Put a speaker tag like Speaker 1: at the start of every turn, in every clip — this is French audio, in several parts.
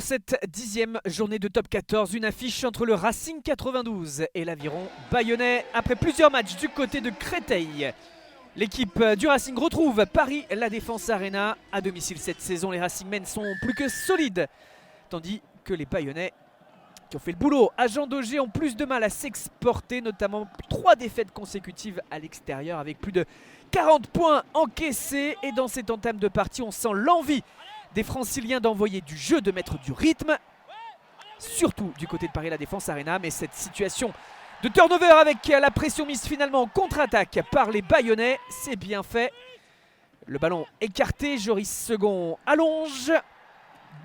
Speaker 1: cette 10e journée de top 14, une affiche entre le Racing 92 et l'Aviron bayonnais après plusieurs matchs du côté de Créteil. L'équipe du Racing retrouve Paris La Défense Arena à domicile cette saison. Les Racingmen sont plus que solides, tandis que les Bayonnais qui ont fait le boulot à Jean Daugé ont plus de mal à s'exporter, notamment 3 défaites consécutives à l'extérieur avec plus de 40 points encaissés. Et dans cette entame de partie, on sent l'envie des Franciliens d'envoyer du jeu, de mettre du rythme, surtout du côté de Paris La Défense Arena. Mais cette situation de turnover avec la pression mise finalement en contre-attaque par les Bayonnais, c'est bien fait. Le ballon écarté, Joris Second allonge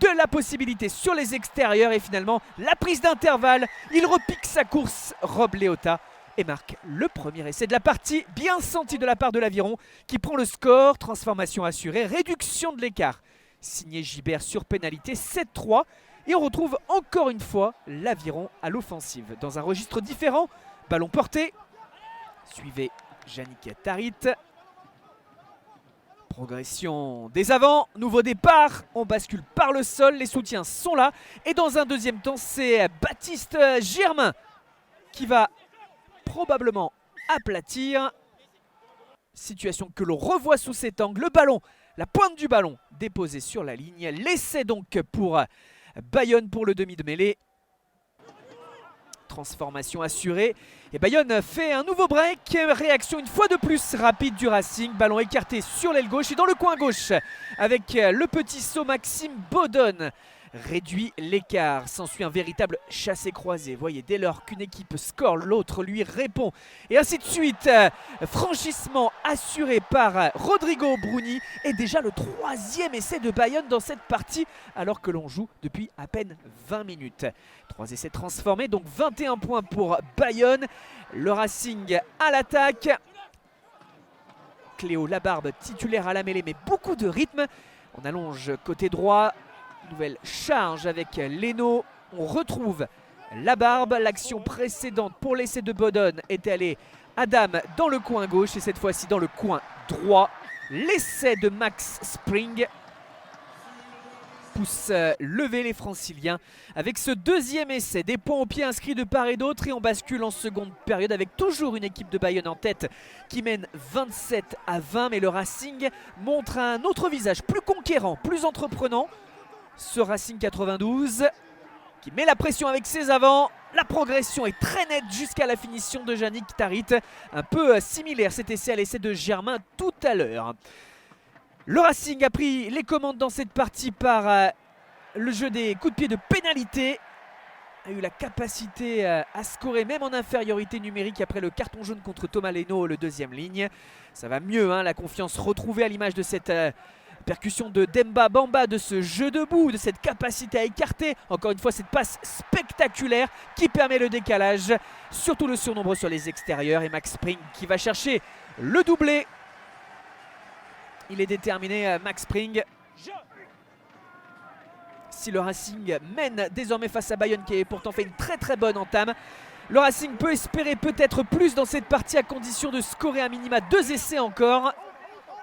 Speaker 1: de la possibilité sur les extérieurs et finalement la prise d'intervalle. Il repique sa course, Rob Léota, et marque le premier essai de la partie. Bien senti de la part de l'Aviron qui prend le score. Transformation assurée, réduction de l'écart. Signé Gibert sur pénalité, 7-3. Et on retrouve encore une fois l'Aviron à l'offensive. Dans un registre différent, ballon porté. Suivez Yannick Tarit. Progression des avants, nouveau départ. On bascule par le sol, les soutiens sont là. Et dans un deuxième temps, c'est Baptiste Germain qui va probablement aplatir. Situation que l'on revoit sous cet angle. Le ballon, la pointe du ballon déposée sur la ligne. L'essai donc pour Bayonne pour le demi de mêlée. Transformation assurée. Et Bayonne fait un nouveau break. Réaction une fois de plus rapide du Racing. Ballon écarté sur l'aile gauche et dans le coin gauche avec le petit saut Maxime Baudonne. Réduit l'écart. S'ensuit un véritable chassé-croisé. Voyez, dès lors qu'une équipe score, l'autre lui répond. Et ainsi de suite. Franchissement assuré par Rodrigo Bruni. Et déjà le 3e essai de Bayonne dans cette partie, alors que l'on joue depuis à peine 20 minutes. 3 essais transformés, donc 21 points pour Bayonne. Le Racing à l'attaque. Cléo Labarbe titulaire à la mêlée, mais beaucoup de rythme. On allonge côté droit. Nouvelle charge avec Leno. On retrouve Labarbe. L'action précédente pour l'essai de Baudonne est allée Adam dans le coin gauche et cette fois-ci dans le coin droit. L'essai de Max Spring pousse lever les Franciliens avec ce deuxième essai. Des points au pied inscrits de part et d'autre et on bascule en seconde période avec toujours une équipe de Bayonne en tête qui mène 27-20. Mais le Racing montre un autre visage, plus conquérant, plus entreprenant. Ce Racing 92 qui met la pression avec ses avants. La progression est très nette jusqu'à la finition de Yannick Tarit. Un peu similaire cet essai à l'essai de Germain tout à l'heure. Le Racing a pris les commandes dans cette partie par le jeu des coups de pied de pénalité. A eu la capacité à scorer même en infériorité numérique après le carton jaune contre Thomas Leno, le deuxième ligne. Ça va mieux, hein, la confiance retrouvée à l'image de cette percussion de Demba Bamba, de ce jeu debout, de cette capacité à écarter. Encore une fois, cette passe spectaculaire qui permet le décalage. Surtout le surnombre sur les extérieurs. Et Max Spring qui va chercher le doublé. Il est déterminé, Max Spring. Si le Racing mène désormais face à Bayonne qui a pourtant fait une très bonne entame, le Racing peut espérer peut-être plus dans cette partie à condition de scorer à minima 2 essais encore.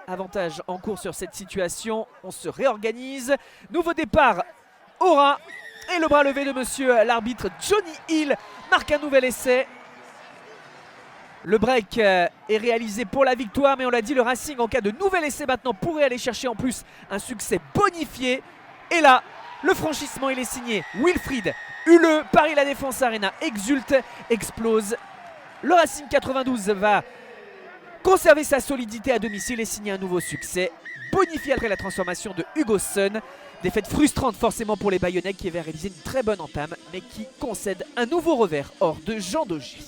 Speaker 1: Avantage en cours sur cette situation, on se réorganise. Nouveau départ, Aura. Et le bras levé de monsieur l'arbitre Johnny Hill marque un nouvel essai. Le break est réalisé pour la victoire, mais on l'a dit, le Racing en cas de nouvel essai maintenant pourrait aller chercher en plus un succès bonifié. Et là, le franchissement il est signé Wilfried Huleux. Paris La Défense Arena exulte, explose. Le Racing 92 va conserver sa solidité à domicile et signer un nouveau succès. Bonifié après la transformation de Hugo Sun. Défaite frustrante forcément pour les Bayonnais qui avaient réalisé une très bonne entame mais qui concèdent un nouveau revers hors de Jean Daugé.